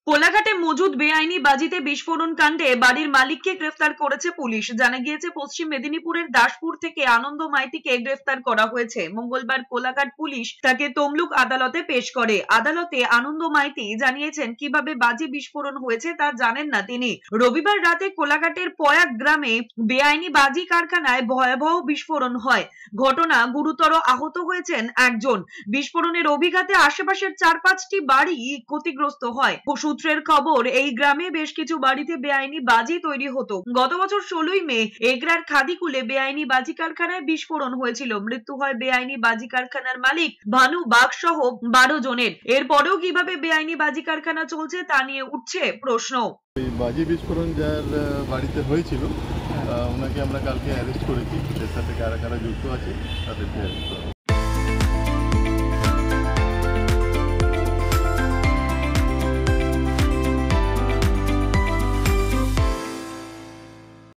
কোলাঘাটে মজুদ বেআইনি বাজিতে বিস্ফোরণ কাণ্ডে বাড়ির মালিককে গ্রেফতার করেছে পুলিশ। জানা গিয়েছে পশ্চিম মেদিনীপুরের দাসপুর থেকে আনন্দ মাইতিকে গ্রেফতার করা হয়েছে। মঙ্গলবার কোলাঘাট পুলিশ তাকে তমলুক আদালতে পেশ করে। আদালতে আনন্দ মাইতি জানিয়েছেন কিভাবে বাজি বিস্ফোরণ হয়েছে তা জানেন না তিনি। রবিবার রাতে কোলাঘাটের পয়াক গ্রামে বেআইনি বাজি কারখানায় ভয়াবহ বিস্ফোরণ হয়। ঘটনা গুরুতর আহত হয়েছেন একজন। বিস্ফোরণের অভিঘাতে আশেপাশের 4-5টি বাড়ি ক্ষতিগ্রস্ত হয়। সূত্রের খবর, এই গ্রামে বেশ কিছু বাড়িতে বেআইনি বাজি তৈরি হতো। গত বছর 16ই মে এগরার খাদিকুলে বেআইনি বাজি কারখানায় বিস্ফোরণ হয়েছিল। মৃত্যু হয় বেআইনি বাজি কারখানার মালিক ভানু বাগ সহ 12 জনের। এরপরেও কিভাবে বেআইনি বাজি কারখানা চলছে তা নিয়ে উঠছে প্রশ্ন। বাজি বিস্ফোরণ যার বাড়িতে হয়েছিল ওনাকে আমরা কালকে অ্যারেস্ট করেছি। এর সাথে কারা কারা যুক্ত আছে তাদেরকে অ্যারেস্ট করা।